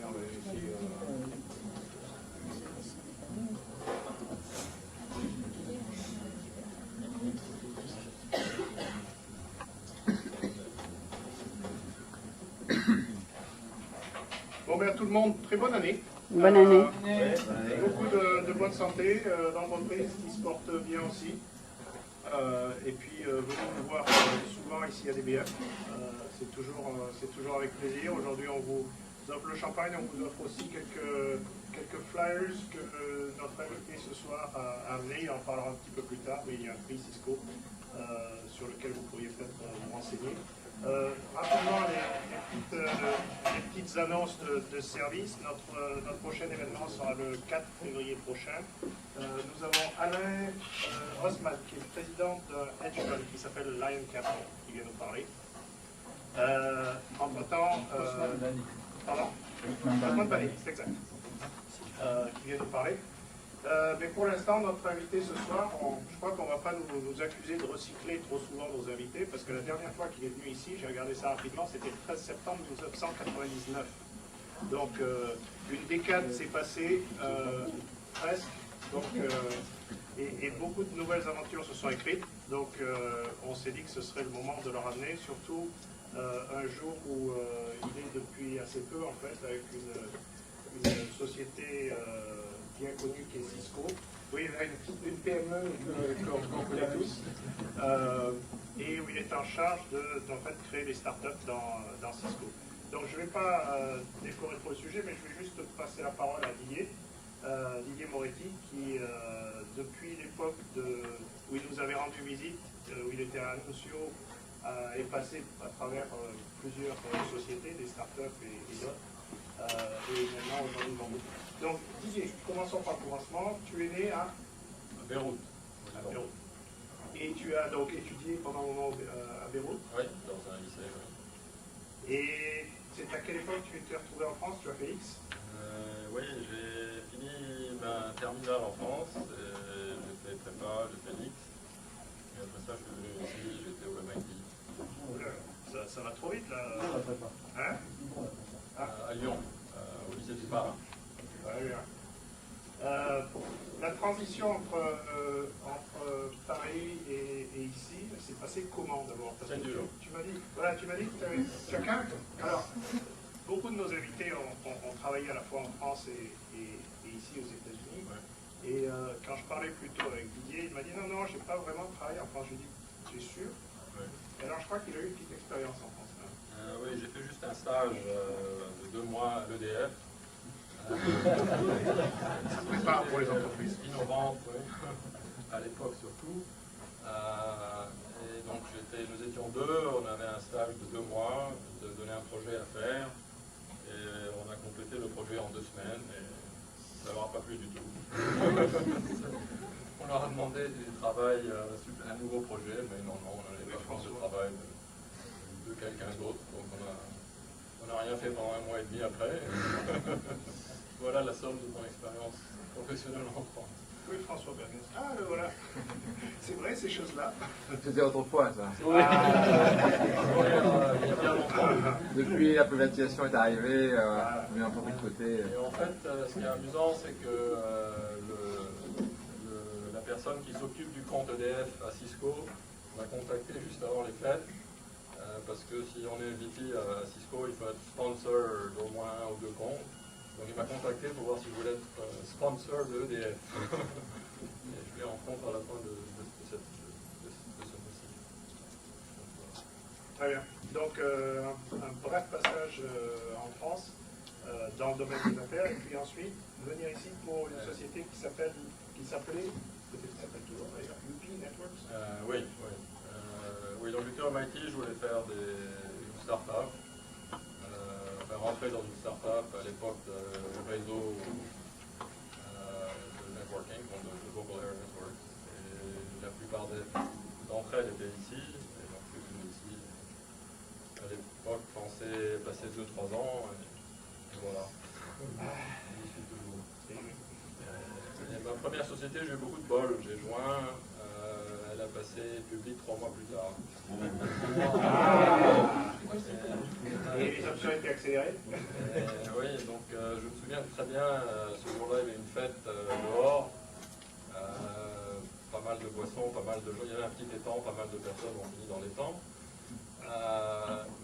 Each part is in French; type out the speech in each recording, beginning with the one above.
on va vérifier. Bon, ben à tout le monde, très bonne année. Bonne année. Beaucoup de bonne santé, d'entreprises qui se portent bien aussi. Et puis, venez nous voir souvent ici à DBF. C'est toujours avec plaisir. Aujourd'hui, on vous offre le champagne, on vous offre aussi quelques flyers que notre invité ce soir a amené. Il en parlera un petit peu plus tard, mais il y a un prix Cisco sur lequel vous pourriez peut-être vous renseigner. Rapidement, les petites annonces de service. Notre prochain événement sera le 4 février prochain. Nous avons Alain Osman, qui est le président d'un hedge fund qui s'appelle Lion Capital, qui vient nous parler. Entre-temps, pardon, Osman Bani, c'est exact, qui vient nous parler. Mais pour l'instant, notre invité ce soir, je crois qu'on ne va pas nous accuser de recycler trop souvent nos invités, parce que la dernière fois qu'il est venu ici, j'ai regardé ça rapidement, c'était le 13 septembre 1999. Donc, une décade s'est passée, presque, donc, et beaucoup de nouvelles aventures se sont écrites. Donc, on s'est dit que ce serait le moment de le ramener, surtout un jour où il est depuis assez peu, en fait, avec une société bien connue qui est Cisco. Oui, une PME qu'on connaît tous, et où il est en charge d'en fait, créer des startups dans Cisco. Donc je ne vais pas décorer trop le sujet, mais je vais juste passer la parole à Didier Moretti, qui depuis l'époque où il nous avait rendu visite, où il était à Anuncio, est passé à travers plusieurs sociétés, des startups et d'autres. Et maintenant aujourd'hui dans beaucoup. Donc Didier, commençons par le commencement. Tu es né à Beyrouth. Beyrouth. Et tu as donc étudié pendant un moment à Beyrouth. Oui, dans un lycée. Oui. Et c'est à quelle époque tu t'es retrouvé en France? Tu as fait X? Oui, j'ai fini ma terminale en France. J'ai fait prépa, j'ai fait X. Et après ça, je suis venu ici, j'étais au MIT. Ça va trop vite là. Hein? À Lyon, au lycée du Parc. La transition entre Paris et ici, s'est passée comment d'abord? C'est dur. Tu m'as dit que tu as chacun. Alors, beaucoup de nos invités ont travaillé à la fois en France et ici aux États-Unis. Ouais. Et quand je parlais plus tôt avec Didier, il m'a dit non, j'ai pas vraiment travaillé en France. J'ai dit, tu es sûr? Ouais. Et alors je crois qu'il a eu une petite expérience en France. Oui, j'ai fait juste un stage de 2 mois à l'EDF. C'est pas pour les entreprises. Innovantes, oui. À l'époque surtout. Et donc nous étions 2, on avait un stage de 2 mois, de donner un projet à faire. Et on a complété le projet en 2 semaines et ça ne leur a pas plu du tout. On leur a demandé du travail, un nouveau projet, mais non, on n'allait pas faire ce travail de quelqu'un d'autre. Donc on n'a rien fait pendant 1 mois et demi après. Voilà la somme de mon expérience professionnelle en France. Oui, François Bernier. Ah, le voilà. C'est vrai, ces choses-là. C'était autrefois, ça. Oui. Il y a bien longtemps. Depuis, la privatisation est arrivée, on est un peu de côté. Et en fait, ce qui est amusant, c'est que la personne qui s'occupe du compte EDF à Cisco m'a contacté juste avant les fêtes. Parce que si on est VP à Cisco, il faut être sponsor d'au moins 1 ou 2 comptes. Donc il m'a contacté pour voir si je voulais être sponsor de EDF. Et je les rencontre à la fin de ce mois-ci. Très bien. Donc un bref passage en France dans le domaine des affaires, et puis ensuite venir ici pour une société qui s'appelait, peut-être qui s'appelle toujours d'ailleurs, UP Networks. Oui. Oui, donc j'étais au MIT, je voulais faire une start-up. Rentrer dans une start-up à l'époque du réseau de networking, de Global Area Network. Et la plupart d'entre elles étaient ici, et donc je suis venu ici. À l'époque, je pensais passer 2-3 ans, et voilà. J'y suis toujours. Et ma première société, j'ai eu beaucoup de bol. J'ai joint, elle passé public 3 mois plus tard. Et les options étaient accélérées? Oui, donc je me souviens très bien, ce jour-là, il y avait une fête dehors, pas mal de boissons, pas mal de gens, il y avait un petit étang, pas mal de personnes ont fini dans l'étang.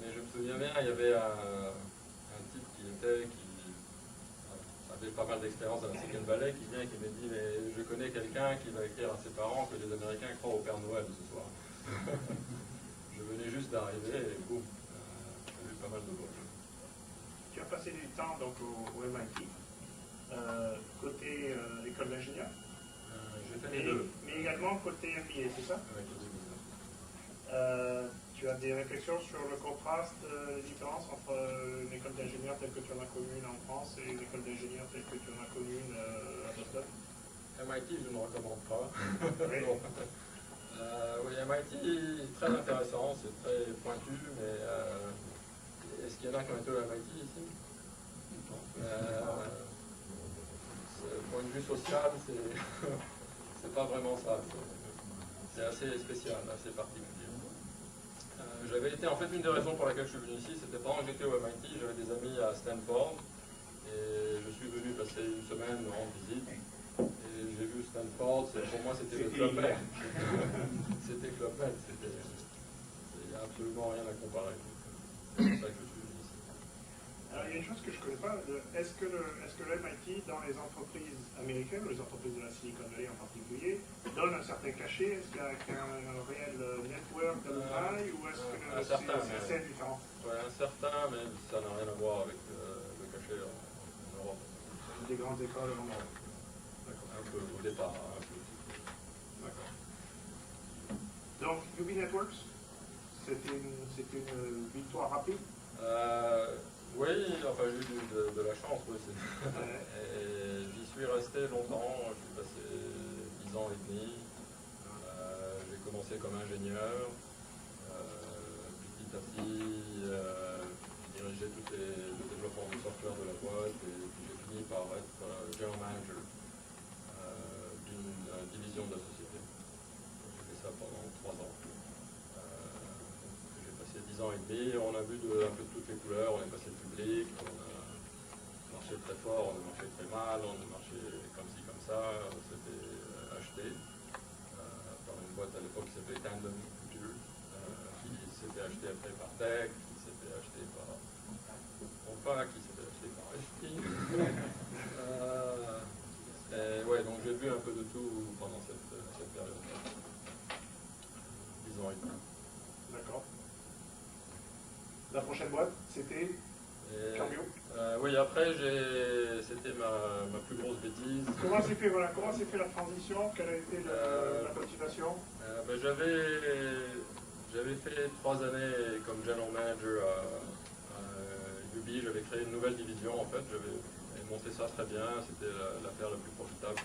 Mais je me souviens bien, il y avait un type qui avait pas mal d'expérience dans la Silicon Valley, qui vient et qui me dit, mais je connais quelqu'un qui va écrire à ses parents que les Américains croient au Père Noël ce soir. Je venais juste d'arriver et boum, j'ai eu pas mal de voix. Tu as passé du temps donc, au MIT, côté école d'ingénieur. J'ai fait les deux. Mais également côté MBA, c'est ça? Avec les deux. Tu as des réflexions sur le contraste, les différences entre une école d'ingénieur telle que tu en as connue en France et une école d'ingénieur telle que tu en as connue à Boston? MIT, je ne recommande pas. Oui. Oui, MIT, très intéressant, c'est très pointu, mais est-ce qu'il y en a qui ont été au MIT ici? Point de vue social, c'est pas vraiment ça. C'est assez spécial, assez particulier. J'avais été, en fait, une des raisons pour laquelle je suis venu ici, c'était pendant que j'étais au MIT, j'avais des amis à Stanford, et je suis venu passer une semaine en visite, et j'ai vu Stanford, pour moi c'était le Club Med. C'était Club Med, il n'y a absolument rien à comparer. C'est pour ça que je suis venu ici. Alors, il y a une chose que je ne connais pas, est-ce que le MIT, dans les entreprises américaines, ou les entreprises de la Silicon Valley en particulier, donne un certain cachet? Est-ce qu'il y a un réel network d'alumni, ou est-ce que c'est assez différent? Oui, un certain, mais ça n'a rien à voir avec le cachet en Europe. Des grandes écoles en Europe. Un peu au départ, un peu. D'accord. Donc, UB Networks, c'est une victoire rapide? Oui, enfin j'ai eu de la chance, oui. Et j'y suis resté longtemps, je suis passé 10 ans et demi. J'ai commencé comme ingénieur. Petit à petit, j'ai dirigé tout le développement du software de la boîte et puis j'ai fini par être general manager d'une division de la société. J'ai fait ça pendant 3 ans. J'ai passé 10 ans et demi, on a vu un peu de toutes les couleurs, on est passé public, on a marché très fort, on a marché très mal, on a marché comme ci, comme ça, c'était acheté par une boîte à l'époque qui s'appelait Tandem Computer, qui s'était acheté après par Tech, qui s'était acheté par Compa, qui s'était acheté par HP. Ouais, donc j'ai vu un peu de tout pendant cette période-là. 10 ans et demi. D'accord. La prochaine boîte, c'était Cambio. Oui, après, c'était ma plus grosse bêtise. Comment s'est fait la transition? Quelle a été la motivation? J'avais fait 3 années comme general manager à UB. J'avais créé une nouvelle division, en fait. J'avais monté ça très bien. C'était l'affaire la plus profitable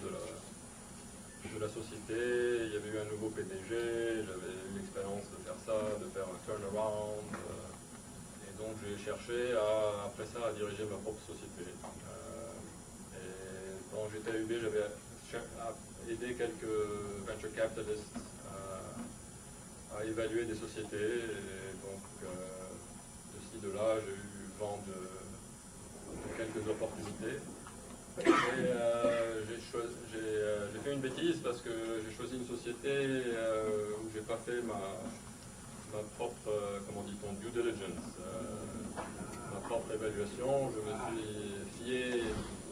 de la société. Il y avait eu un nouveau PDG. J'avais eu l'expérience de faire ça, de faire un turnaround. Et donc j'ai cherché après ça à diriger ma propre société. Et quand j'étais à UB, j'avais aidé quelques venture capitalists à évaluer des sociétés. Et donc de ci, de là, j'ai eu vent de quelques opportunités. Et j'ai fait une bêtise parce que j'ai choisi une société où j'ai pas fait ma propre, comment dit-on, due diligence, ma propre évaluation. Je me suis fié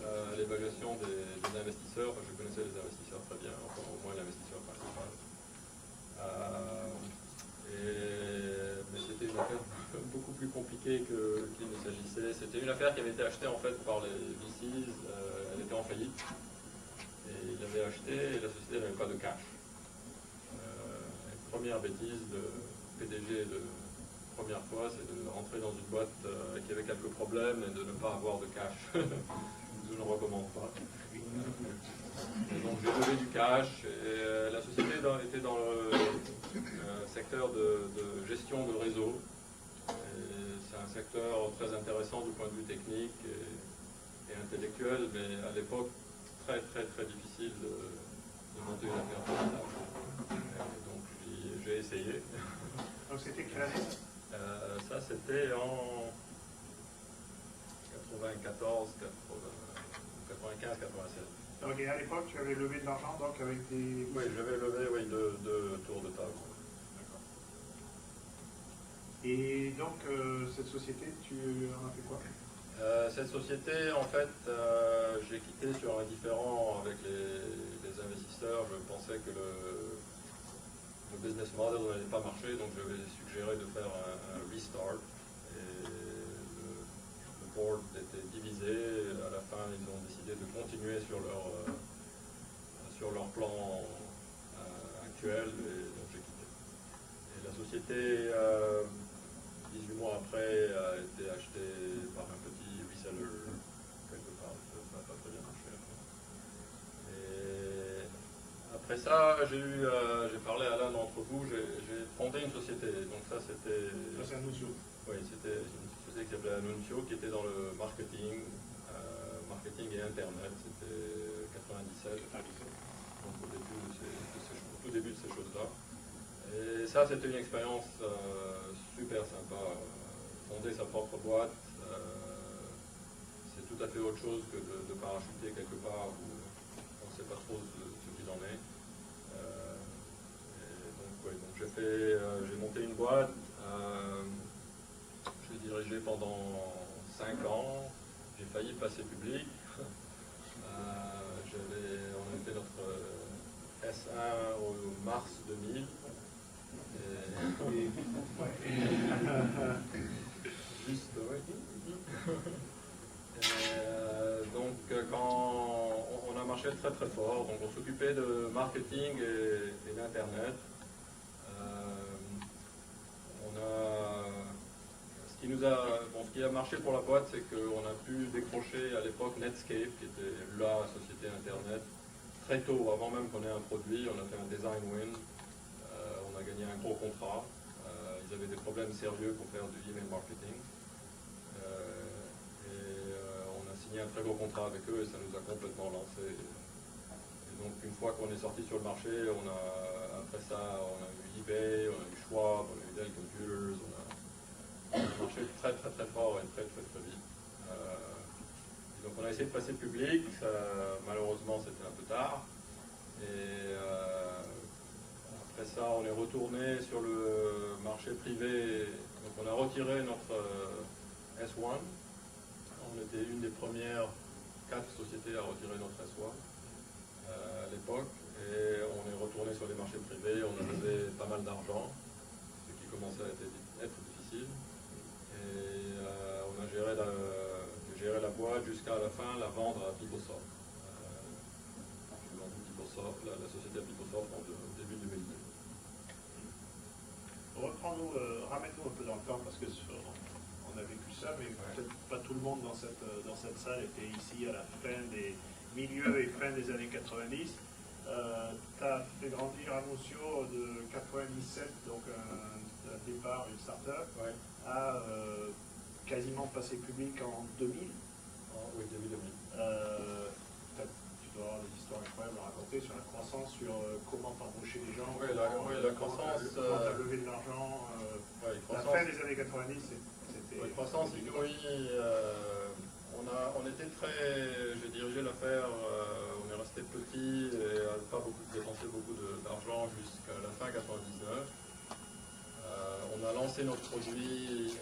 à l'évaluation des investisseurs. Enfin, je connaissais les investisseurs très bien, enfin au moins l'investisseur principal. Mais c'était une affaire beaucoup plus compliquée qu'il ne s'agissait. C'était une affaire qui avait été achetée en fait par les VCs. Elle était en faillite. Et ils l'avaient achetée et la société n'avait pas de cash. Première bêtise de PDG de première fois, c'est de rentrer dans une boîte qui avait quelques problèmes et de ne pas avoir de cash. Je ne recommande pas. Et donc j'ai levé du cash et la société était dans le secteur de gestion de réseau. C'est un secteur très intéressant du point de vue technique et intellectuel, mais à l'époque très difficile de monter une affaire formidable. Donc j'ai essayé. Donc c'était quelle année? Ça c'était en 94, 95, 96. Donc et à l'époque tu avais levé de l'argent donc avec des... Oui, j'avais levé deux tours de table. D'accord. Et donc cette société, tu en as fait quoi? Cette société, en fait, j'ai quitté sur un différend avec les investisseurs. Je pensais que le business model n'allait pas marcher, donc j'avais suggéré de faire un restart. Et le board était divisé. À la fin, ils ont décidé de continuer sur leur plan actuel, et donc j'ai quitté. Et la société, 18 mois après, a été achetée par un petit reseller quelque part. Ça n'a pas très bien marché. Et après ça, j'ai parlé à l'un d'entre vous, j'ai fondé une société. Donc ça, c'était... Ça, c'est Annunzio. Oui, c'était une société qui s'appelait Annunzio, qui était dans le marketing et Internet. C'était 97. Donc au tout début de ces choses-là. Et ça, c'était une expérience super sympa. Fonder sa propre boîte, c'est tout à fait autre chose que de parachuter quelque part où on ne sait pas trop ce qu'il en est. Donc j'ai monté une boîte, j'ai dirigé pendant 5 ans, j'ai failli passer public. On a fait notre S1 au mars 2000. Juste, oui. Donc quand on a marché très très fort, donc on s'occupait de marketing et d'internet. Ce qui a marché pour la boîte, c'est qu'on a pu décrocher à l'époque Netscape, qui était la société internet, très tôt, avant même qu'on ait un produit. On a fait un design win. On a gagné un gros contrat. Ils avaient des problèmes sérieux pour faire du email marketing. On a signé un très gros contrat avec eux et ça nous a complètement lancé. Et donc une fois qu'on est sorti sur le marché, après ça, on a eu eBay, on a eu Schwab, on a eu Dell Computers, on a marché très très très fort et très très très vite. Donc on a essayé de passer public, malheureusement c'était un peu tard. Et après ça, on est retourné sur le marché privé. Donc on a retiré notre S1. On était une des premières 4 sociétés à retirer notre S1 à l'époque. Et on est retourné sur les marchés privés. On a levé pas mal d'argent, ce qui commençait à être difficile. Et on a géré la boîte jusqu'à la fin, la vendre à PeopleSoft. J'ai vendu PeopleSoft, la société à PeopleSoft en début 2002. Ramène-nous un peu dans le temps parce que on a vécu ça, mais peut-être pas tout le monde dans cette salle était ici à la fin des milieux et fin des années 90. Tu as fait grandir Annunzio de 97, donc un départ, une start-up, à quasiment passer public en 2000. Oui, début 2000. Tu dois avoir des histoires incroyables à raconter sur la croissance, sur comment t'embaucher les gens, la croissance, comment t'as levé de l'argent. La fin des années 90, c'était... La croissance, oui, on était très... J'ai dirigé l'affaire, on est resté petit et n'a pas dépensé beaucoup d'argent jusqu'à la fin 99. On a lancé notre produit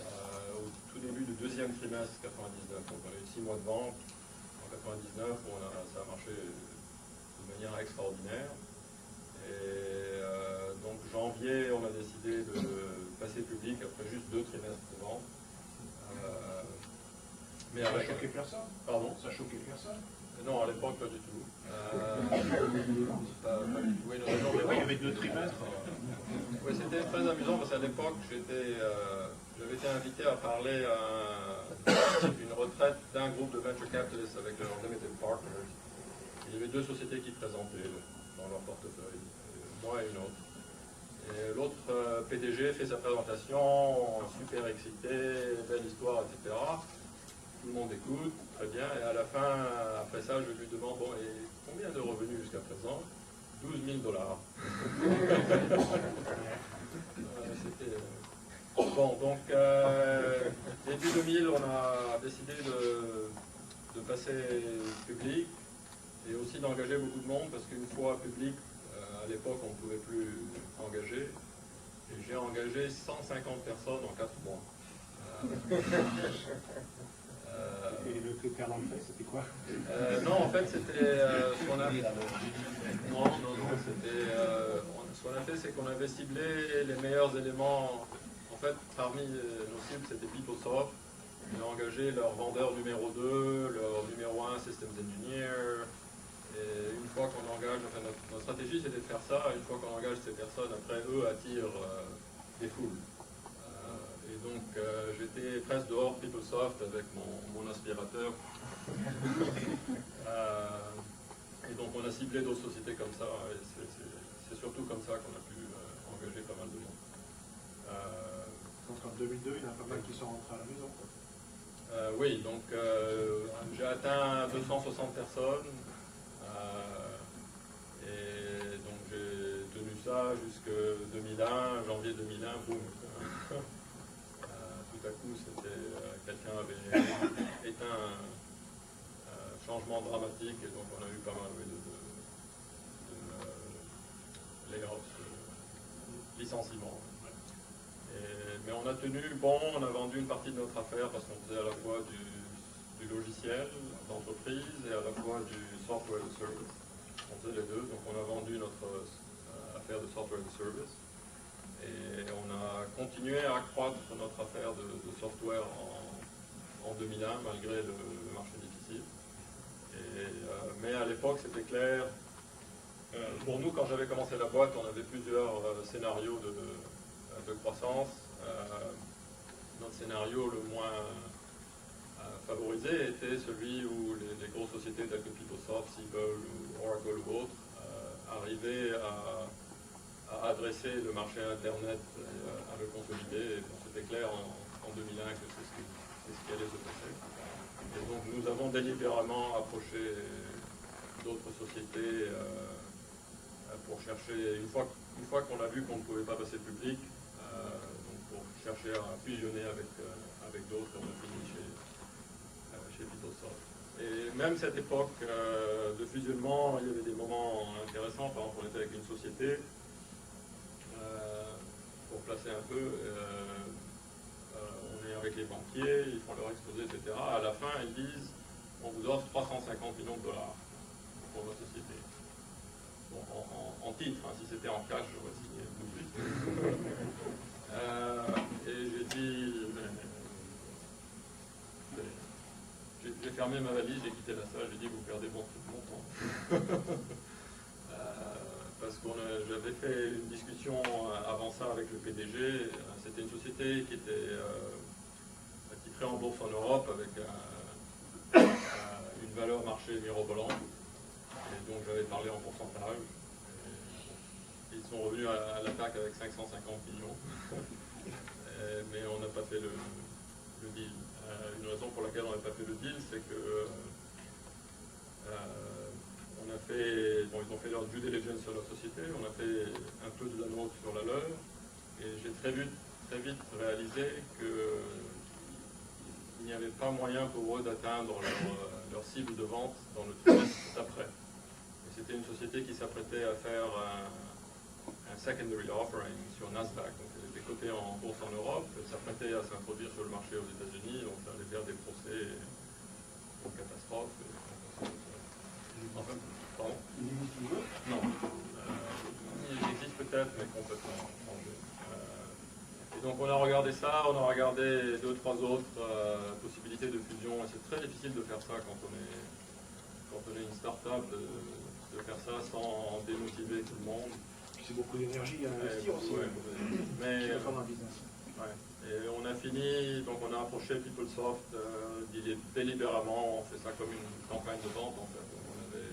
au tout début du deuxième trimestre 99, donc on a eu 6 mois de vente. En 99, ça a marché de manière extraordinaire. Et donc janvier, on a décidé de passer public après juste 2 trimestres de vente. Mais ça a choqué personne. Pardon? Ça a choqué personne. Non, à l'époque, pas du tout. Oui, il y avait 2 trimestres. Oui, c'était très amusant parce qu'à l'époque, j'avais été invité à parler à une retraite d'un groupe de venture capitalists avec leur limited partners. Il y avait 2 sociétés qui présentaient dans leur portefeuille, moi et une autre. Et l'autre PDG fait sa présentation, super excité, belle histoire, etc. Tout le monde écoute, très bien. Et à la fin, après ça, je lui demande, bon, et combien de revenus jusqu'à présent? 12 000 $. C'était... Bon, donc, début 2000, on a décidé de passer public et aussi d'engager beaucoup de monde parce qu'une fois public, à l'époque, on ne pouvait plus engager. Et j'ai engagé 150 personnes en 4 mois. Et le critère d'entrée, c'était quoi? Non, en fait, c'était ce qu'on a... Non, c'était... ce qu'on a fait, c'est qu'on avait ciblé les meilleurs éléments. En fait, parmi nos cibles, c'était PeopleSoft. On a engagé leur vendeur numéro 2, leur numéro 1 Systems Engineer. Et une fois qu'on engage, enfin, notre stratégie, c'était de faire ça. Une fois qu'on engage ces personnes, après, eux attirent des foules. Et donc, j'étais presque dehors PeopleSoft avec mon aspirateur. Et donc, on a ciblé d'autres sociétés comme ça. Et c'est surtout comme ça qu'on a pu engager pas mal de monde. Donc, en 2002, il y en a pas mal qui sont rentrés à la maison. Oui, donc j'ai atteint 260 personnes. Et donc, j'ai tenu ça jusqu'en 2001, janvier 2001, boum. Tout à coup, c'était quelqu'un avait éteint un changement dramatique et donc on a eu pas mal de layoffs, licenciements. Mais on a tenu bon, on a vendu une partie de notre affaire parce qu'on faisait à la fois du logiciel d'entreprise et à la fois du software as a service. On faisait les deux, donc on a vendu notre affaire de software as a service. Et on a continué à accroître notre affaire de software en 2001, malgré le marché difficile. Mais à l'époque, c'était clair. Pour nous, quand j'avais commencé la boîte, on avait plusieurs scénarios de croissance. Notre scénario le moins favorisé était celui où les grosses sociétés telles que PeopleSoft, Siebel ou Oracle ou autres arrivaient à adresser le marché Internet et à le consolider. Et bon, c'était clair en 2001 que c'est ce qui allait se passer. Et donc nous avons délibérément approché d'autres sociétés pour chercher, une fois qu'on a vu qu'on ne pouvait pas passer public, donc pour chercher à fusionner avec d'autres, on a fini chez PeopleSoft. Et même cette époque de fusionnement, il y avait des moments intéressants. Par exemple, on était avec une société, pour placer un peu, on est avec les banquiers, ils font leur exposé, etc. À la fin, ils disent, on vous offre 350 millions de dollars pour votre société. Bon, en titre, hein, si c'était en cash, j'aurais signé tout de suite. Et j'ai dit, j'ai fermé ma valise, j'ai quitté la salle, j'ai dit, vous perdez mon temps. Parce que j'avais fait une discussion avant ça avec le PDG. C'était une société qui ferait en bourse en Europe avec une valeur marché mirobolante. Et donc j'avais parlé en pourcentage. Et ils sont revenus à l'attaque avec 550 millions. Mais on n'a pas fait le deal. Une raison pour laquelle on n'a pas fait le deal, c'est que ils ont fait leur due diligence sur la société, on a fait un peu de la nôtre sur la leur, et j'ai très vite réalisé qu'il n'y avait pas moyen pour eux d'atteindre leur cible de vente dans le trimestre d'après. C'était une société qui s'apprêtait à faire un secondary offering sur Nasdaq, donc elle était cotée en bourse en Europe, elle s'apprêtait à s'introduire sur le marché aux États-Unis, donc ça allait faire des procès pour catastrophe. Enfin, pardon? Non. Il existe peut-être, mais complètement changé. Et donc on a regardé ça, on a regardé 2-3 autres possibilités de fusion, et c'est très difficile de faire ça quand on est une start-up, de faire ça sans démotiver tout le monde. C'est beaucoup d'énergie à investir aussi. Mais, et on a fini, donc on a approché PeopleSoft délibérément, on fait ça comme une campagne de vente en fait. Donc on avait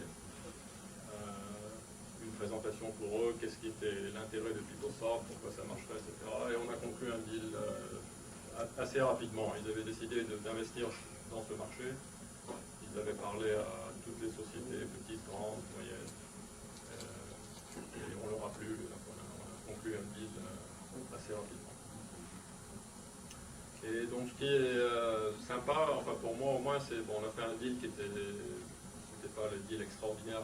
une présentation pour eux, qu'est-ce qui était l'intérêt de PeopleSoft, pourquoi ça marcherait, etc. Et on a conclu un deal assez rapidement. Ils avaient décidé d'investir dans ce marché. Ils avaient parlé à toutes les sociétés, petites, grandes, moyennes. plu, donc on a conclu un deal assez rapidement. Et donc ce qui est sympa, enfin pour moi au moins, c'est bon, on a fait un deal qui c'était pas le deal extraordinaire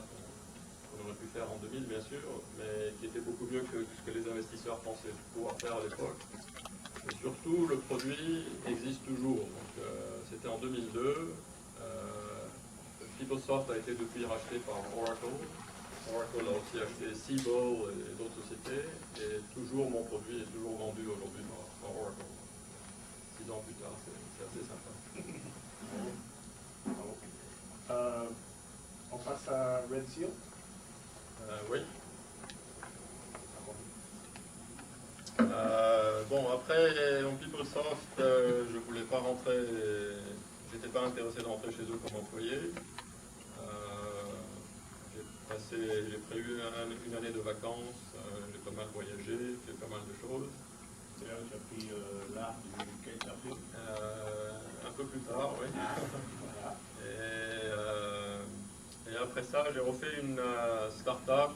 qu'on aurait pu faire en 2000 bien sûr, mais qui était beaucoup mieux que ce que les investisseurs pensaient pouvoir faire à l'époque. Et surtout, le produit existe toujours. Donc c'était en 2002. PeopleSoft a été depuis racheté par Oracle. Oracle a aussi acheté Siebel et d'autres sociétés. Et toujours mon produit est toujours vendu aujourd'hui par Oracle. 6 ans plus tard, c'est assez sympa. On passe à Red Seal. Oui. Bon, après, en PeopleSoft, je ne voulais pas rentrer, j'étais pas intéressé de rentrer chez eux comme employé. J'ai prévu une année de vacances, j'ai pas mal voyagé, fait pas mal de choses. C'est là où tu as pris l'art du kitesurfing. Un peu plus tard, oui. Voilà. Et après ça, j'ai refait une start-up.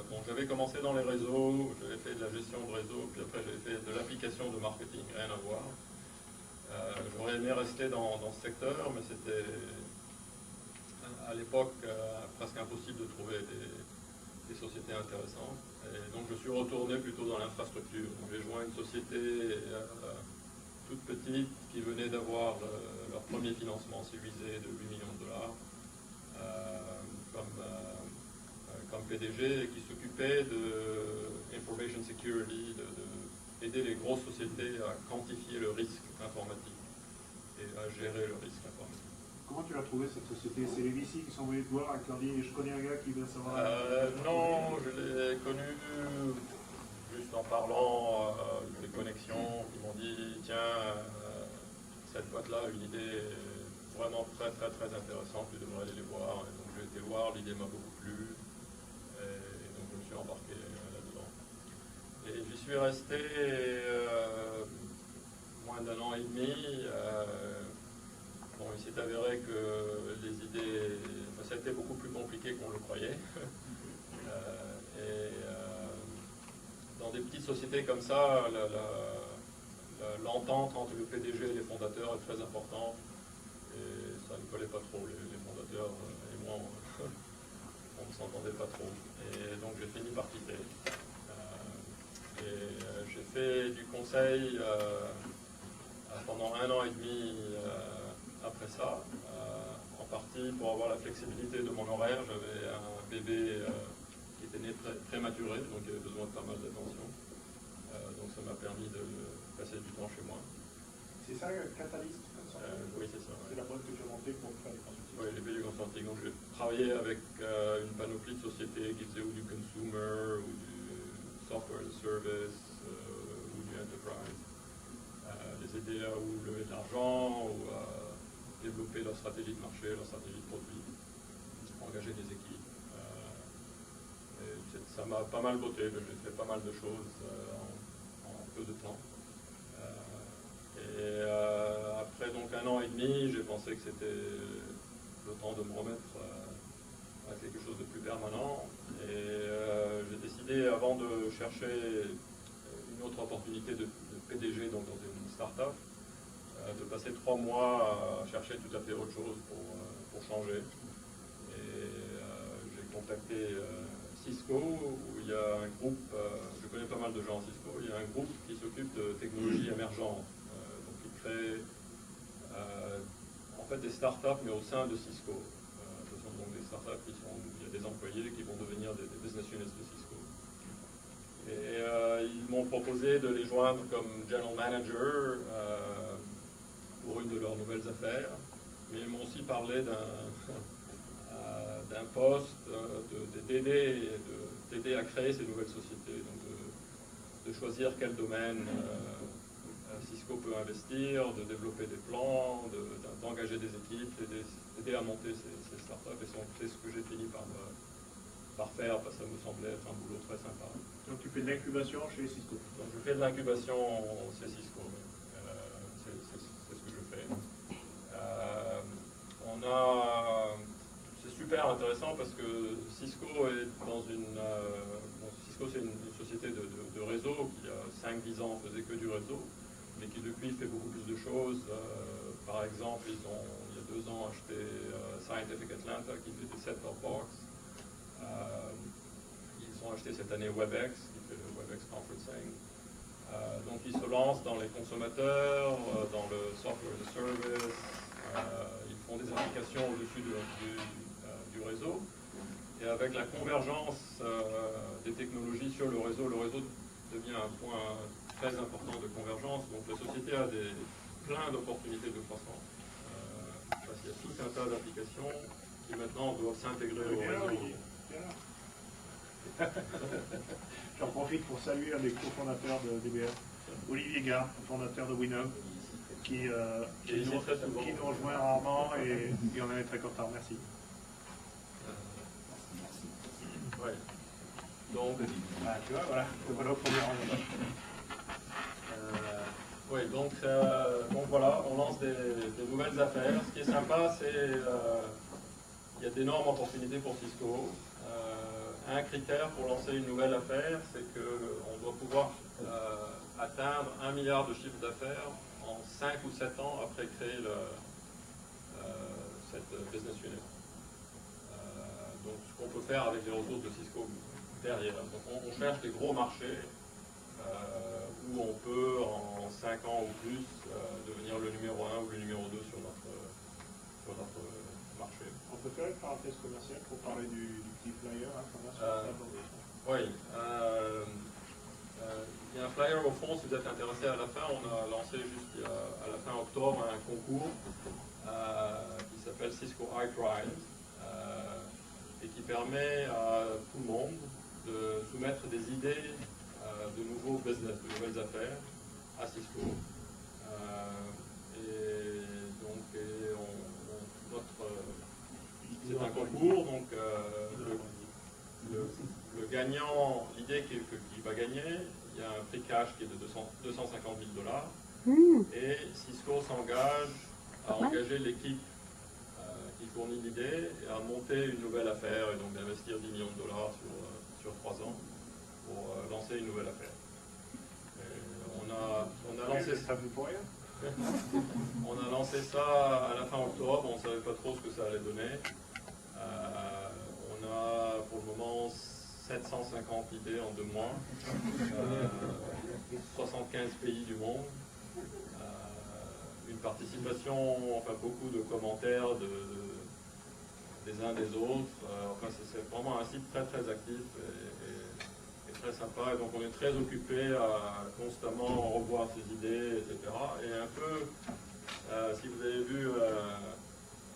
Bon, j'avais commencé dans les réseaux, j'avais fait de la gestion de réseau, puis après j'avais fait de l'application de marketing, rien à voir. J'aurais aimé rester dans ce secteur, mais c'était à l'époque presque impossible de trouver des sociétés intéressantes. Et donc je suis retourné plutôt dans l'infrastructure. J'ai joint une société toute petite qui venait d'avoir leur premier financement sécurisé de 8 millions de dollars comme PDG et qui s'occupait de information security, d'aider les grosses sociétés à quantifier le risque informatique et à gérer le risque informatique. Comment tu l'as trouvé cette société? C'est les VC qui sont venus te voir et qui ont dit je connais un gars qui veut savoir. Non, je l'ai connu juste en parlant des connexions qui m'ont dit tiens, cette boîte-là a une idée vraiment très intéressante, tu devrais aller les voir. Et donc j'ai été voir, l'idée m'a beaucoup plu et donc je me suis embarqué là-dedans. Et j'y suis resté moins d'1 an et demi. Bon, il s'est avéré que les idées, ça a été beaucoup plus compliqué qu'on le croyait. Dans des petites sociétés comme ça, l'entente entre le PDG et les fondateurs est très importante. Et ça ne collait pas trop, les fondateurs et moi, on ne s'entendait pas trop. Et donc j'ai fini par quitter. J'ai fait du conseil pendant 1 an et demi. Après ça, en partie pour avoir la flexibilité de mon horaire, j'avais un bébé qui était né prématuré, donc il avait besoin de pas mal d'attention. Donc ça m'a permis de passer du temps chez moi. C'est ça, Catalyst? Oui, c'est ça. Ouais. C'est la boîte que tu as montée pour faire les consultings. Oui, les pays du consulting. Donc j'ai travaillé avec une panoplie de sociétés qui faisaient ou du consumer, ou du software as a service, ou du enterprise. Les aider à ou lever de l'argent, ou à développer leur stratégie de marché, leur stratégie de produit, engager des équipes. Ça m'a pas mal botté, j'ai fait pas mal de choses en peu de temps. Après donc 1 an et demi, j'ai pensé que c'était le temps de me remettre à quelque chose de plus permanent. Et j'ai décidé, avant de chercher une autre opportunité de PDG donc dans une start-up, de passer 3 mois à chercher tout à fait autre chose pour changer. Et j'ai contacté Cisco, où il y a un groupe, je connais pas mal de gens à Cisco, il y a un groupe qui s'occupe de technologies émergentes. Donc il crée en fait des startups, mais au sein de Cisco. Ce sont donc des startups où il y a des employés qui vont devenir des business units de Cisco. Et ils m'ont proposé de les joindre comme general manager pour une de leurs nouvelles affaires, mais ils m'ont aussi parlé d'un poste d'aider à créer ces nouvelles sociétés, donc de choisir quel domaine Cisco peut investir, de développer des plans, d'engager des équipes, d'aider à monter ces startups, et c'est ce que j'ai fini par faire, parce que ça me semblait être un boulot très sympa. Donc tu fais de l'incubation chez Cisco? Donc je fais de l'incubation chez Cisco, c'est ce que je fais. C'est super intéressant parce que Cisco est dans Cisco, c'est une société de réseau qui, il y a 5-10 ans, faisait que du réseau, mais qui depuis fait beaucoup plus de choses. Par exemple, il y a 2 ans, acheté Scientific Atlanta, qui fait des set-top box. Ils ont acheté cette année WebEx, qui fait le WebEx Conferencing. Donc ils se lancent dans les consommateurs, dans le software as a service, ils font des applications au-dessus du réseau. Et avec la convergence des technologies sur le réseau devient un point très important de convergence. Donc la société a plein d'opportunités de croissance. Parce qu'il y a tout un tas d'applications qui maintenant doivent s'intégrer au réseau. J'en profite pour saluer un des cofondateurs de DBF, Olivier Gard, fondateur de Winov, qui nous rejoint rarement et on en est très content. Merci. Ouais. Donc, tu vois, voilà au premier rang. Oui, donc voilà, on lance des nouvelles affaires. Ce qui est sympa, c'est qu'il y a d'énormes opportunités pour Cisco. Un critère pour lancer une nouvelle affaire, c'est qu'on doit pouvoir atteindre 1 milliard de chiffre d'affaires en 5 ou 7 ans après créer cette business unit. Donc ce qu'on peut faire avec les ressources de Cisco derrière. Donc on cherche des gros marchés où on peut en 5 ans ou plus devenir le numéro 1 ou le numéro 2 sur notre marché. On peut faire une parenthèse commerciale pour parler du petit flyer. Oui. Il y a un flyer au fond, si vous êtes intéressé à la fin. On a lancé juste à la fin octobre un concours qui s'appelle Cisco iPrize et qui permet à tout le monde de soumettre des idées de nouveaux business, de nouvelles affaires à Cisco. Et donc, c'est un concours, donc le gagnant, l'idée qu'il va gagner, il y a un prix cash qui est de 250 000 $, et Cisco s'engage à engager l'équipe qui fournit l'idée et à monter une nouvelle affaire, et donc d'investir 10 millions de dollars sur 3 ans pour lancer une nouvelle affaire. Et on a lancé ça. On a lancé ça à la fin octobre, on ne savait pas trop ce que ça allait donner. On a pour le moment 750 idées en 2 mois, 75 pays du monde, une participation, enfin beaucoup de commentaires des uns des autres. Enfin, c'est vraiment un site très très actif et très sympa. Et donc on est très occupé à constamment revoir ses idées, etc. Et un peu, si vous avez vu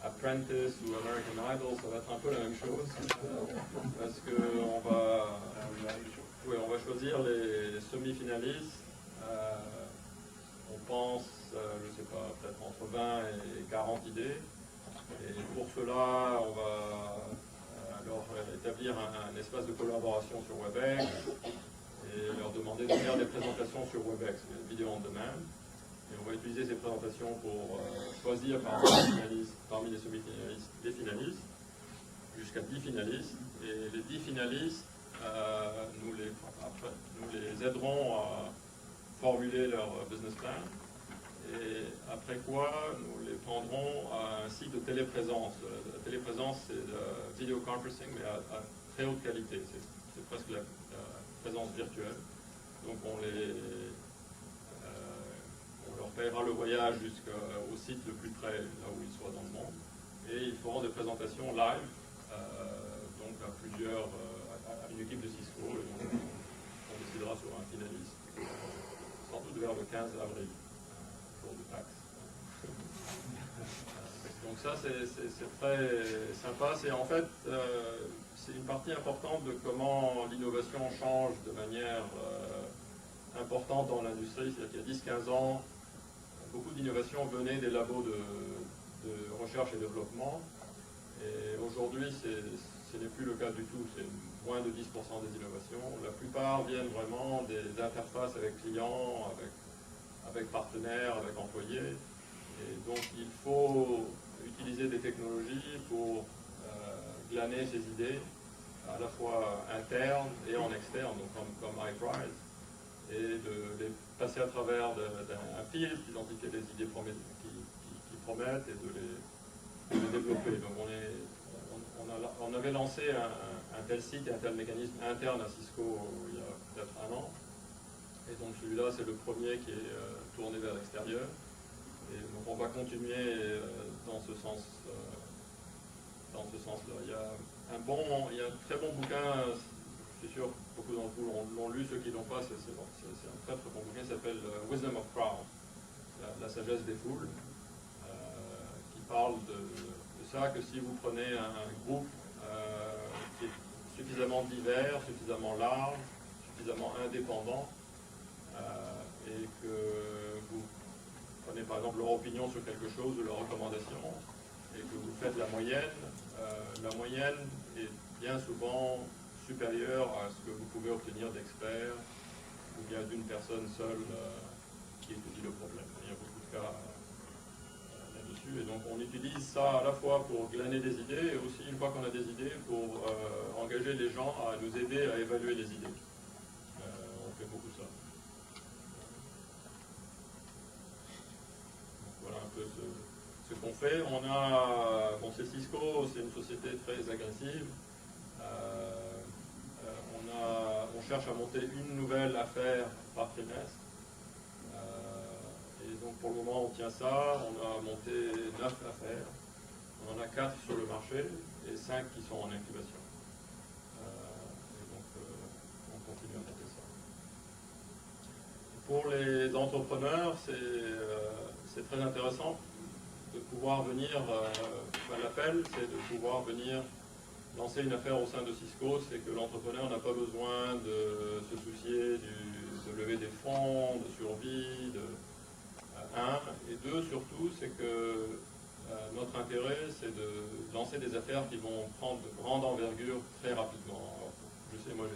Apprentice ou American Idol, ça va être un peu la même chose, parce qu'on va choisir les semi-finalistes. On pense, je ne sais pas, peut-être entre 20 et 40 idées. Et pour cela, on va leur établir un espace de collaboration sur WebEx et leur demander de faire des présentations sur WebEx, des vidéos on demand. Et on va utiliser ces présentations pour choisir parmi les semi-finalistes, les finalistes, jusqu'à 10 finalistes. Et les 10 finalistes, nous les aiderons à formuler leur business plan. Et après quoi, nous les prendrons à un site de téléprésence. La téléprésence, c'est de video conferencing, mais à très haute qualité. C'est presque la présence virtuelle. Donc on leur paiera le voyage jusqu'au site le plus près, là où ils soient dans le monde. Et ils feront des présentations live, donc à une équipe de Cisco. Et donc on décidera sur un finaliste, sans doute vers le 15 avril, jour de taxe. Donc ça, c'est très sympa. C'est en fait, c'est une partie importante de comment l'innovation change de manière importante dans l'industrie. C'est-à-dire qu'il y a 10-15 ans, beaucoup d'innovations venaient des labos de recherche et développement. Et aujourd'hui, ce n'est plus le cas du tout. C'est moins de 10% des innovations. La plupart viennent vraiment des interfaces avec clients, avec partenaires, avec employés. Et donc, il faut utiliser des technologies pour glaner ces idées à la fois internes et en externe, donc comme iPrize, et de les passer à travers d'un filtre, d'identifier les idées qui promettent et de les développer. Donc on avait lancé un tel site et un tel mécanisme interne à Cisco il y a peut-être 1 an. Et donc celui-là, c'est le premier qui est tourné vers l'extérieur. Et donc on va continuer dans ce sens-là. Il y a un très bon bouquin, je suis sûr que beaucoup d'entre vous l'ont lu, ceux qui ne l'ont pas, c'est un très très bon bouquin, qui s'appelle Wisdom of Crowds, la sagesse des foules, qui parle de ça, que si vous prenez un groupe qui est suffisamment divers, suffisamment large, suffisamment indépendant, et que vous prenez par exemple leur opinion sur quelque chose ou leur recommandation, et que vous faites la moyenne est bien souvent supérieure à ce que vous pouvez obtenir d'experts ou bien d'une personne seule qui étudie le problème. Il y a beaucoup de cas là-dessus, et donc on utilise ça à la fois pour glaner des idées et aussi, une fois qu'on a des idées, pour engager les gens à nous aider à évaluer les idées. On fait beaucoup ça. Donc, voilà un peu ce qu'on fait. C'est Cisco, c'est une société très agressive. On cherche à monter une nouvelle affaire par trimestre. Et donc pour le moment on tient ça. On a monté 9 affaires. On en a 4 sur le marché et 5 qui sont en incubation. Et donc on continue à monter ça. Pour les entrepreneurs, c'est très intéressant de pouvoir venir, l'appel, c'est de pouvoir venir lancer une affaire au sein de Cisco, c'est que l'entrepreneur n'a pas besoin de se soucier de lever des fonds, de survie, et 2, surtout, c'est que notre intérêt, c'est de lancer des affaires qui vont prendre de grande envergure très rapidement. Alors, je sais, moi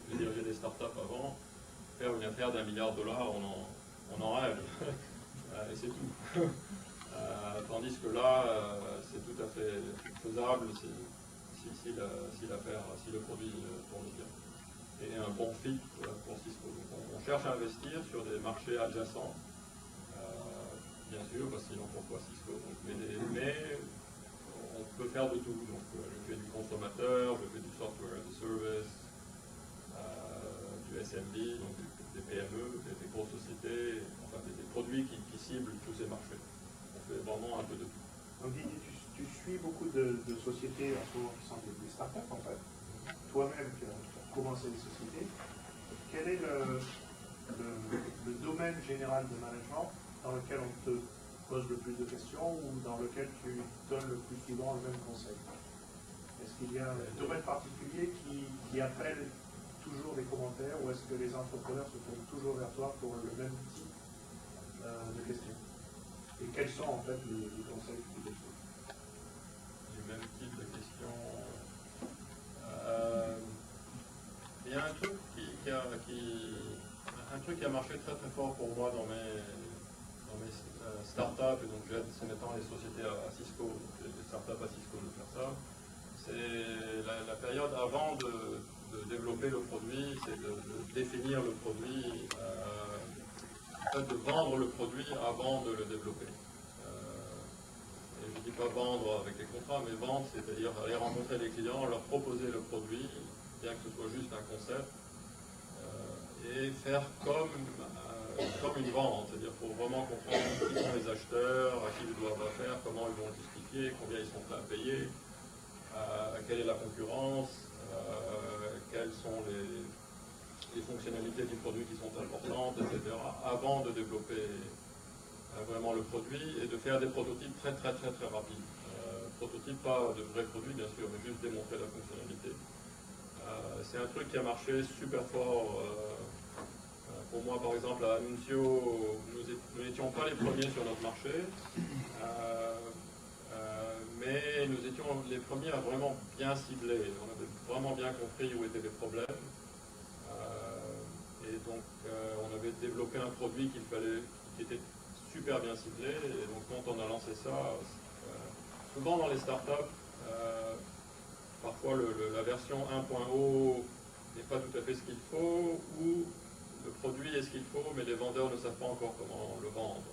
j'ai dirigé des startups avant, faire une affaire d'1 milliard $, on en rêve, et c'est tout. Tandis que là, c'est tout à fait faisable si le produit tourne bien. Et un bon fit pour Cisco. Donc on cherche à investir sur des marchés adjacents, bien sûr, parce que sinon pourquoi Cisco. Donc, mais on peut faire de tout. Donc je fais du consommateur, je fais du software as a service, du SMB, donc des PME, des grosses sociétés, enfin des produits qui ciblent tous ces marchés. On fait vraiment un peu de tout. Donc tu suis beaucoup de sociétés en ce moment qui sont des startups en fait. Toi-même qui as commencé des sociétés. Quel est le domaine général de management dans lequel on te pose le plus de questions ou dans lequel tu donnes le plus souvent le même conseil? Est-ce qu'il y a un domaine particulier qui appelle toujours des commentaires ou est-ce que les entrepreneurs se tournent toujours vers toi pour le même type de questions? Et quels sont en fait les conseils que tu donnes? Du même type de questions. Il y a un truc qui a marché très très fort pour moi dans mes startups, et donc j'aide ces temps les sociétés à Cisco, les startups à Cisco de faire ça. C'est la période avant de développer le produit, c'est de définir le produit, en fait de vendre le produit avant de le développer. Et je ne dis pas vendre avec des contrats, mais vendre, c'est-à-dire aller rencontrer les clients, leur proposer le produit, bien que ce soit juste un concept, et faire comme une vente, c'est-à-dire pour vraiment comprendre qui sont les acheteurs, à qui ils doivent affaire, comment ils vont le justifier, combien ils sont prêts à payer, quelle est la concurrence, quelles sont les fonctionnalités du produit qui sont importantes, etc., avant de développer vraiment le produit et de faire des prototypes très très très très rapides. Prototypes, pas de vrais produits bien sûr, mais juste démontrer la fonctionnalité. C'est un truc qui a marché super fort. Pour moi, par exemple, à Annunzio, nous n'étions pas les premiers sur notre marché, mais nous étions les premiers à vraiment bien cibler. On avait vraiment bien compris où étaient les problèmes. Et donc, on avait développé un produit qui était super bien ciblé. Et donc, quand on a lancé ça, souvent dans les startups, parfois la version 1.0 n'est pas tout à fait ce qu'il faut, ou le produit est ce qu'il faut, mais les vendeurs ne savent pas encore comment le vendre.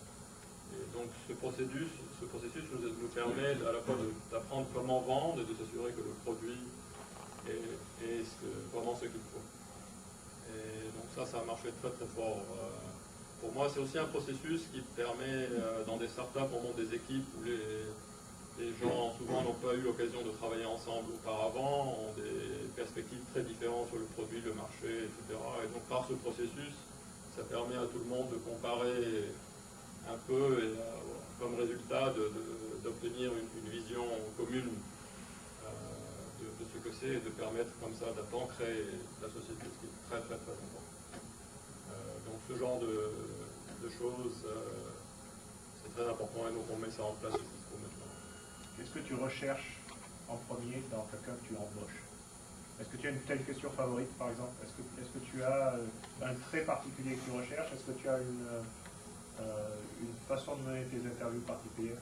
Et donc ce processus nous permet à la fois d'apprendre comment vendre et de s'assurer que le produit est vraiment ce qu'il faut. Et donc ça a marché très très fort. Pour moi, c'est aussi un processus qui permet, dans des startups, on monte des équipes où les gens souvent n'ont pas eu l'occasion de travailler ensemble auparavant, ont des perspectives très différentes sur le produit, le marché, etc. Et donc par ce processus, ça permet à tout le monde de comparer un peu et comme résultat d'obtenir une vision commune de ce que c'est et de permettre comme ça d'ancrer la société, ce qui est très très très important. Donc ce genre de choses, c'est très important et donc on met ça en place aussi pour maintenant. Qu'est-ce que tu recherches en premier dans quelqu'un que tu embauches? Est-ce que tu as une telle question favorite, par exemple? Est-ce que tu as un trait particulier que tu recherches? Est-ce que tu as une façon de mener tes interviews particulière?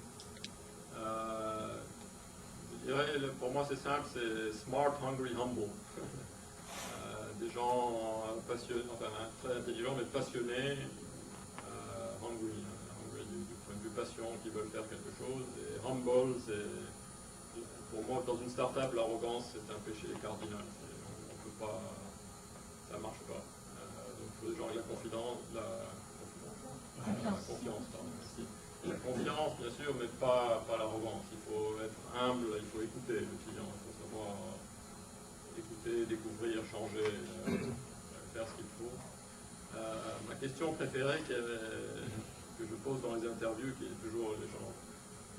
Je dirais, pour moi c'est simple, c'est smart, hungry, humble. Des gens passionnés, enfin très intelligents mais passionnés, hungry du point de vue passion, qui veulent faire quelque chose, et humble, c'est, pour moi dans une start-up, l'arrogance c'est un péché cardinal, on ne peut pas, ça ne marche pas. Donc il faut des gens avec la confiance, la confiance bien sûr, mais pas l'arrogance. Il faut être humble, il faut écouter le client, il faut savoir écouter, découvrir, changer, faire ce qu'il faut. Ma question préférée que je pose dans les interviews, qui est toujours les gens,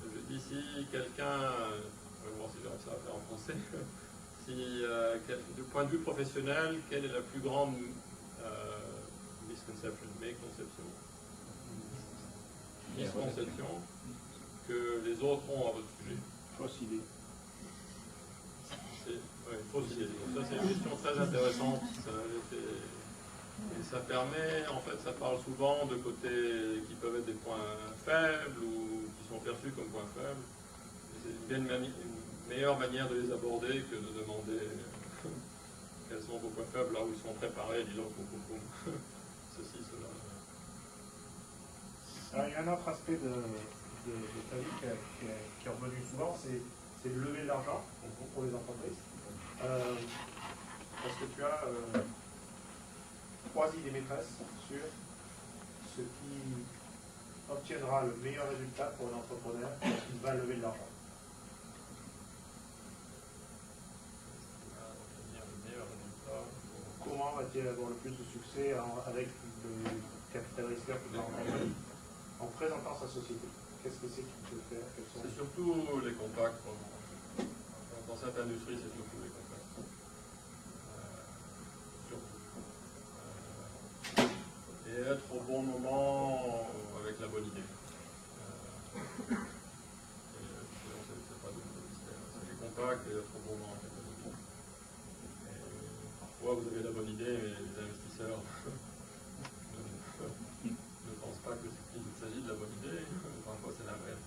je dis si quelqu'un, je vais voir si j'arrive ça à faire en français, si du point de vue professionnel, quelle est la plus grande misconception que les autres ont à votre sujet? Fausse idée. Fausse idée. Ça c'est une question très intéressante. Et ça permet, en fait, ça parle souvent de côtés qui peuvent être des points faibles ou qui sont perçus comme points faibles. C'est une meilleure manière de les aborder que de demander quels sont vos points faibles là où ils sont préparés, disons, ceci, cela. Alors, il y a un autre aspect de ta vie qui est revenu souvent, c'est de lever de l'argent pour les entreprises. Parce que tu as 3 idées maîtresses sur ce qui obtiendra le meilleur résultat pour un entrepreneur qui va lever de l'argent. Comment va-t-il avoir le plus de succès avec le capital risqueur que tu as rencontré en présentant sa société? Qu'est-ce que c'est qu'il peut faire? C'est surtout les contacts. Dans cette industrie, c'est surtout les contacts. Et être au bon moment avec la bonne idée. C'est pas de mystère. C'est les contacts et être au bon moment avec la bonne idée. Et parfois, vous avez la bonne idée, mais les investisseurs ne pensent pas qu'il s'agit de la bonne idée. Parfois, c'est l'inverse.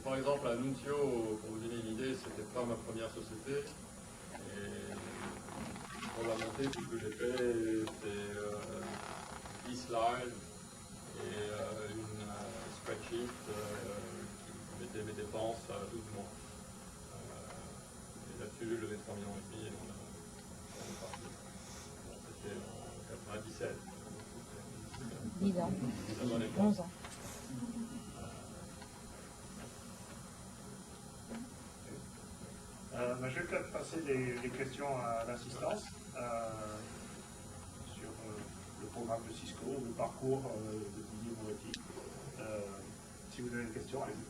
Par exemple, à Nuncio, pour vous donner une idée, c'était pas ma première société. Et pour la montée, tout ce que j'ai fait, c'est 10 slides et une spreadsheet qui mettait mes dépenses à 12 mois. Et là-dessus, j'ai levé 3,5 millions et on est parti. Bon, c'était en 97. 10 ans. 11 ans. Je vais peut-être passer des questions à l'assistance sur le programme de Cisco, le parcours de Didier Moretti. Si vous avez une question, allez-y.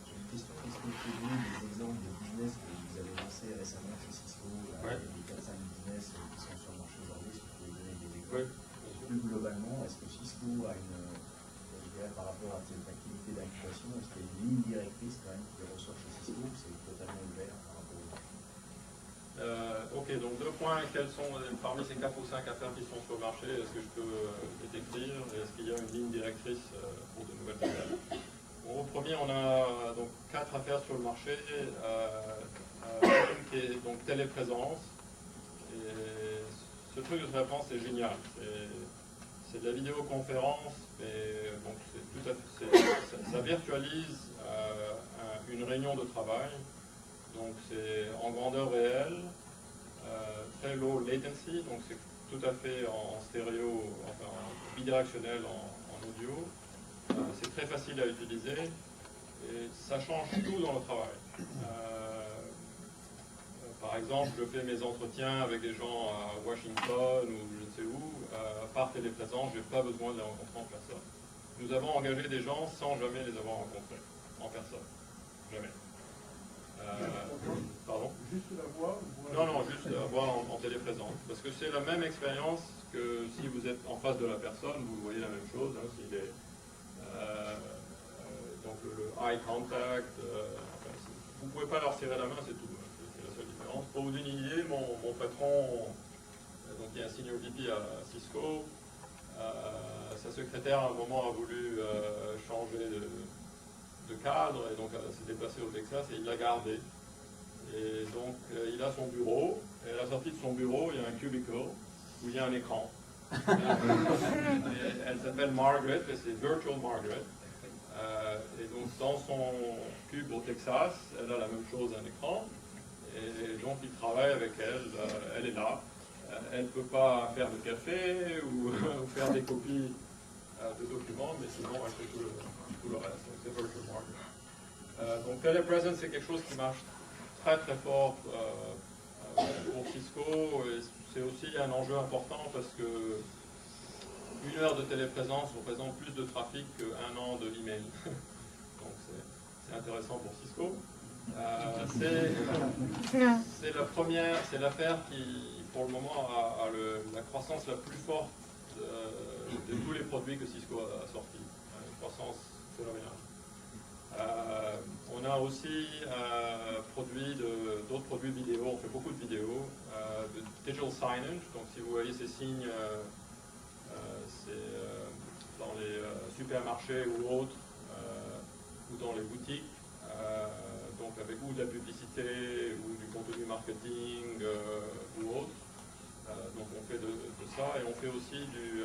J'ai une question. Est-ce que vous pouvez donner des exemples de business que vous avez lancés récemment chez Cisco, les 4-5 business qui sont sur le marché aujourd'hui? Est-ce que vous pouvez donner des exemples? Plus globalement, est-ce que Cisco a par rapport à cette activité d'incubation, est-ce qu'il y a une ligne directrice quand même qui ressort chez Cisco, ou c'est totalement ouvert par rapport point quelles sont parmi ces 4 ou 5 affaires qui sont sur le marché, est-ce que je peux les décrire, et est-ce qu'il y a une ligne directrice pour de nouvelles affaires. Bon, au premier, on a donc 4 affaires sur le marché, une qui est donc téléprésence, et ce truc de téléprésence c'est génial, c'est de la vidéoconférence, mais donc ça virtualise une réunion de travail, donc c'est en grandeur réelle, très low latency, donc c'est tout à fait en stéréo, enfin en bidirectionnel en audio. C'est très facile à utiliser et ça change tout dans le travail. Par exemple, je fais mes entretiens avec des gens à Washington ou je ne sais où, par téléprésence, je n'ai pas besoin de les rencontrer en personne. Nous avons engagé des gens sans jamais les avoir rencontrés en personne. Jamais. Pardon ? Juste la voix Non, juste la voix en téléprésence. Parce que c'est la même expérience que si vous êtes en face de la personne, vous voyez la même chose. Hein, s'il est, donc le eye contact, vous ne pouvez pas leur serrer la main, c'est tout. C'est la seule différence. Pour vous donner une idée, mon patron, donc il y a un senior VP à Cisco, sa secrétaire à un moment a voulu changer de cadre et donc s'est déplacé au Texas et il l'a gardé. Et donc il a son bureau et à la sortie de son bureau il y a un cubicle où il y a un écran. Elle s'appelle Margaret et c'est Virtual Margaret. Et donc dans son cube au Texas, elle a la même chose, un écran. Et donc il travaille avec elle, elle est là. Elle ne peut pas faire de café ou faire des copies de documents, mais sinon elle fait tout le reste. Donc c'est Virtual Margaret. Donc Telepresence c'est quelque chose qui marche très très fort pour Cisco et c'est aussi un enjeu important parce que 1 heure de téléprésence représente plus de trafic qu'1 an de email. Donc c'est intéressant pour Cisco. C'est l'affaire qui pour le moment a la croissance la plus forte de tous les produits que Cisco a sortis. Une croissance phénoménale. On a aussi produit d'autres produits vidéo, on fait beaucoup de vidéos, de digital signage, donc si vous voyez ces signes, c'est dans les supermarchés ou autres, ou dans les boutiques, donc avec ou de la publicité ou du contenu marketing ou autre. Donc on fait de ça et on fait aussi du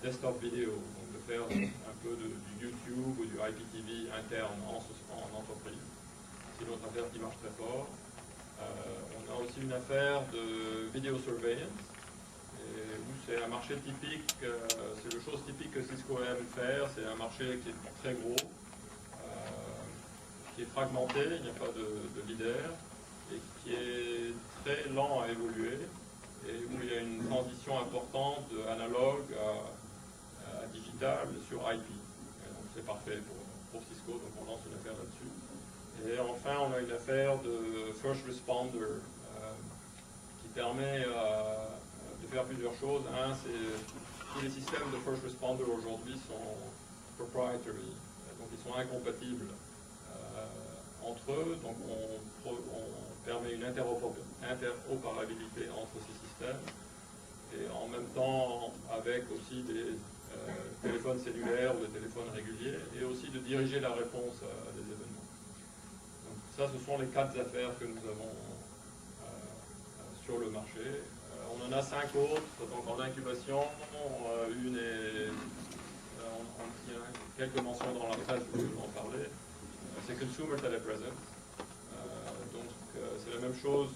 desktop vidéo, donc de faire un peu du YouTube ou du IPTV interne en entreprise. C'est une autre affaire qui marche très fort. On a aussi une affaire de video surveillance, où c'est un marché typique, c'est le chose typique que Cisco aime faire, c'est un marché qui est très gros, qui est fragmenté, il n'y a pas de leader, et qui est très lent à évoluer, et où il y a une transition importante de analogue à digital sur IP. Donc c'est parfait pour Cisco, donc on lance une affaire là-dessus. Et enfin, on a une affaire de first responder qui permet de faire plusieurs choses. Un, c'est tous les systèmes de first responder aujourd'hui sont proprietary, donc ils sont incompatibles entre eux, donc on permet une interopérabilité entre ces systèmes et en même temps avec aussi des téléphones cellulaires ou des téléphones réguliers et aussi de diriger la réponse à des événements. Donc ça, ce sont les 4 affaires que nous avons sur le marché. On en a 5 autres, donc en incubation, une est, il y a quelques mentions dans la presse, je vais en parler. C'est Consumer Telepresence. Donc c'est la même chose,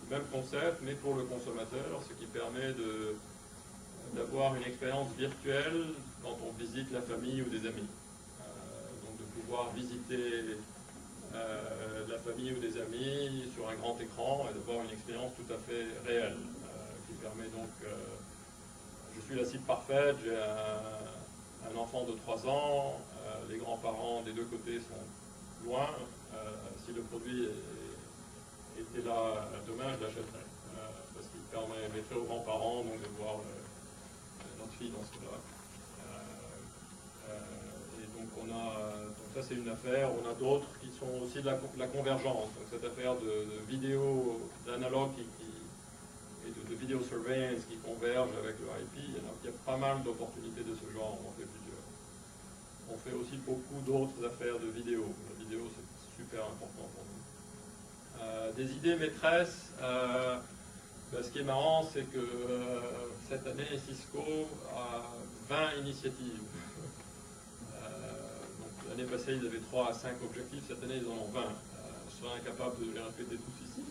même concept, mais pour le consommateur, ce qui permet d'avoir une expérience virtuelle quand on visite la famille ou des amis. Donc de pouvoir visiter la famille ou des amis sur un grand écran et d'avoir une expérience tout à fait réelle, qui permet donc, je suis la cible parfaite, j'ai un enfant de 3 ans, les grands-parents des 2 côtés sont loin, si le produit était là demain, je l'achèterais, parce qu'il permettrait aux grands-parents donc, de voir notre fille dans ce cas-là. Et donc ça c'est une affaire. On a d'autres qui sont aussi de la convergence. Donc cette affaire de vidéo, d'analogue et de vidéo surveillance qui convergent avec le IP. Il y a pas mal d'opportunités de ce genre. On en fait plusieurs. On fait aussi beaucoup d'autres affaires de vidéo. La vidéo c'est super important pour nous. Des idées maîtresses. Ce qui est marrant, c'est que cette année, Cisco a 20 initiatives. L'année passée, ils avaient 3 à 5 objectifs. Cette année, ils en ont 20. Je serais incapable de les répéter tous ici.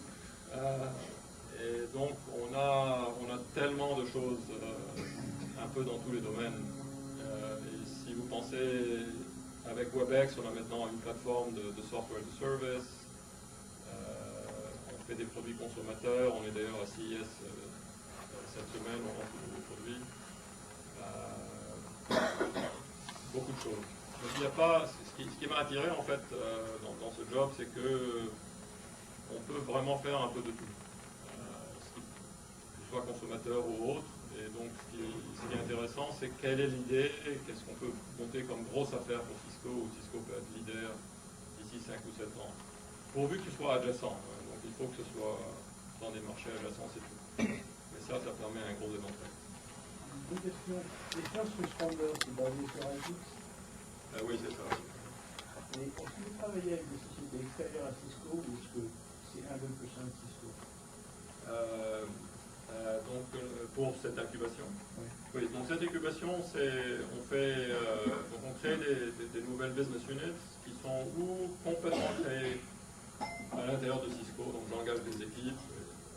Et donc, on a tellement de choses un peu dans tous les domaines. Et si vous pensez, avec WebEx, on a maintenant une plateforme de software as a service. On fait des produits consommateurs. On est d'ailleurs à CES cette semaine, on lance de nouveaux produits. Beaucoup de choses. Donc il n'y a pas, ce qui m'a attiré en fait dans ce job, c'est que on peut vraiment faire un peu de tout, que ce soit consommateur ou autre. Et donc ce qui est intéressant, c'est quelle est l'idée, qu'est-ce qu'on peut monter comme grosse affaire pour Cisco, ou Cisco peut être leader d'ici 5 ou 7 ans. Pourvu que ce soit adjacent, donc il faut que ce soit dans des marchés adjacents, c'est tout. Mais ça permet un gros éventail. Deux questions. L'expérience Responder, c'est basé sur IX. Oui, c'est ça. Mais est-ce que vous travaillez avec des sociétés extérieures à Cisco ou est-ce que c'est 1-2% de Cisco? Pour cette incubation. Oui. Oui, donc cette incubation, on crée des nouvelles business units qui sont ou complètement créées à l'intérieur de Cisco, donc j'engage des équipes,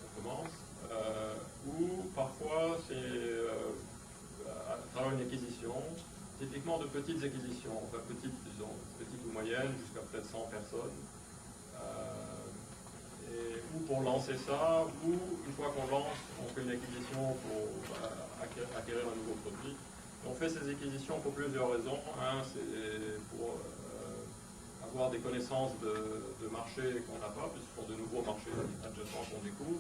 on commence, ou parfois c'est à travers une acquisition, typiquement de petites acquisitions, enfin petites ou moyennes, jusqu'à peut-être 100 personnes, ou pour lancer ça, ou une fois qu'on lance, on fait une acquisition pour acquérir un nouveau produit. On fait ces acquisitions pour plusieurs raisons. Un, c'est pour avoir des connaissances de marché qu'on n'a pas, puisque ce sont de nouveaux marchés adjacents qu'on découvre.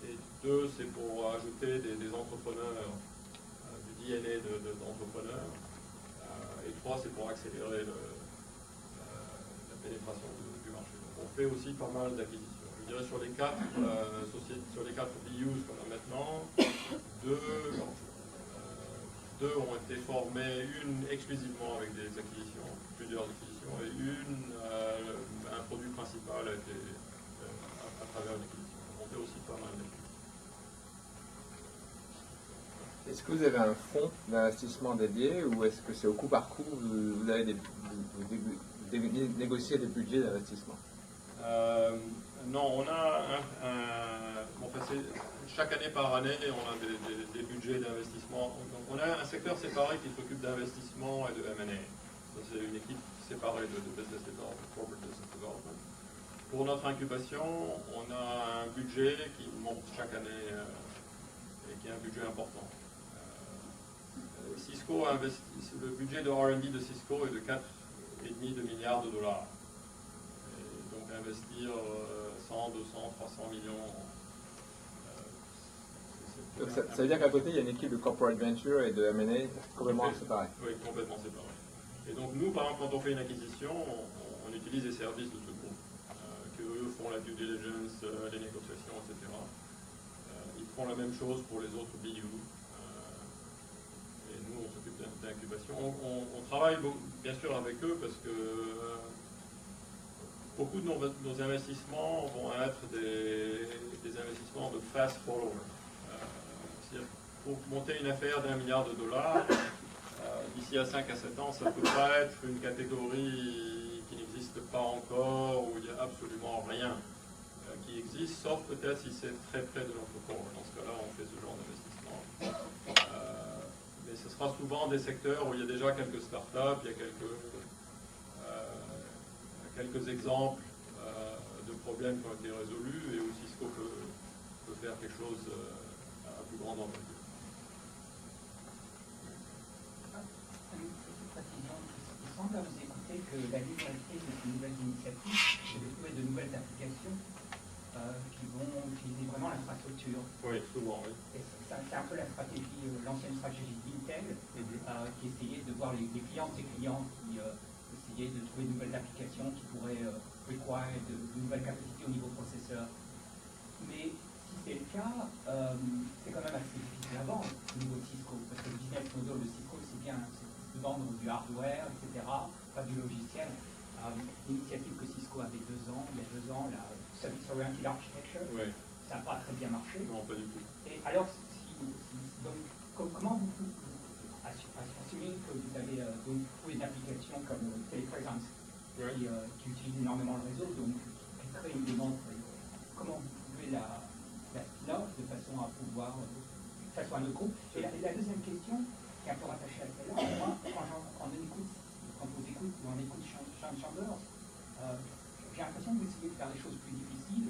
Et deux, c'est pour ajouter des entrepreneurs, du DNA d'entrepreneurs. Et trois, c'est pour accélérer la pénétration du marché. Donc, on fait aussi pas mal d'acquisitions. Je dirais sur les 4 BUs qu'on a maintenant, deux ont été formés, une exclusivement avec des acquisitions, plusieurs acquisitions, et un produit principal a été à travers une acquisition. On fait aussi pas mal d'acquisitions. Est-ce que vous avez un fonds d'investissement dédié ou est-ce que c'est au coup par coup, vous avez négocié des budgets d'investissement? Non, on a chaque année par année, on a des budgets d'investissement. On a un secteur séparé qui s'occupe d'investissement et de M&A. C'est une équipe séparée de business development, corporate business development. Pour notre incubation, on a un budget qui monte chaque année et qui est un budget important. Cisco investit, le budget de R&D de Cisco est de 4,5 milliards de dollars. Et donc investir 100, 200, 300 millions. Donc ça veut dire qu'à côté, il y a une équipe de corporate venture et de M&A complètement séparée. Oui, complètement séparée. Et donc nous, par exemple, quand on fait une acquisition, on utilise les services de ce groupe, qu'eux font la due diligence, les négociations, etc. Ils font la même chose pour les autres BU. Et nous, on s'occupe d'incubation. On travaille bien sûr avec eux parce que beaucoup de nos investissements vont être des investissements de fast follower. C'est-à-dire pour monter une affaire d'1 milliard de dollars, d'ici à 5 à 7 ans, ça ne peut pas être une catégorie qui n'existe pas encore, où il n'y a absolument rien qui existe, sauf peut-être si c'est très près de notre corps. Dans ce cas-là, on fait ce genre d'investissement. Mais ce sera souvent des secteurs où il y a déjà quelques startups, il y a quelques exemples de problèmes qui ont été résolus et où Cisco peut faire quelque chose à plus grande envergure. Il semble à vous écouter que la liberté de ces nouvelles initiatives, c'est de trouver de nouvelles applications. qui vont utiliser vraiment l'infrastructure. Oui, souvent, oui. C'est un peu la stratégie, l'ancienne stratégie d'Intel, qui essayait de voir les clients de ses clients qui essayaient de trouver de nouvelles applications qui pourraient require de nouvelles capacités au niveau processeur. Mais si c'est le cas, c'est quand même assez difficile à vendre au niveau de Cisco, parce que le business model de Cisco, c'est bien, c'est de vendre du hardware, etc., pas du logiciel. L'initiative que Cisco avait il y a 2 ans, la Service Oriented Architecture, ça n'a pas très bien marché. Non, pas du tout. Et alors, donc, comment vous assumez que vous avez donc trouvé une application comme Telepresence qui utilise énormément le réseau, donc qui crée une demande, comment vous pouvez la spin-off de façon à pouvoir, de façon à notre groupe. Et la deuxième question, qui est un peu rattachée à celle-là, moi, quand on écoute Sean Chambers, j'ai l'impression que vous essayez de faire les choses plus difficiles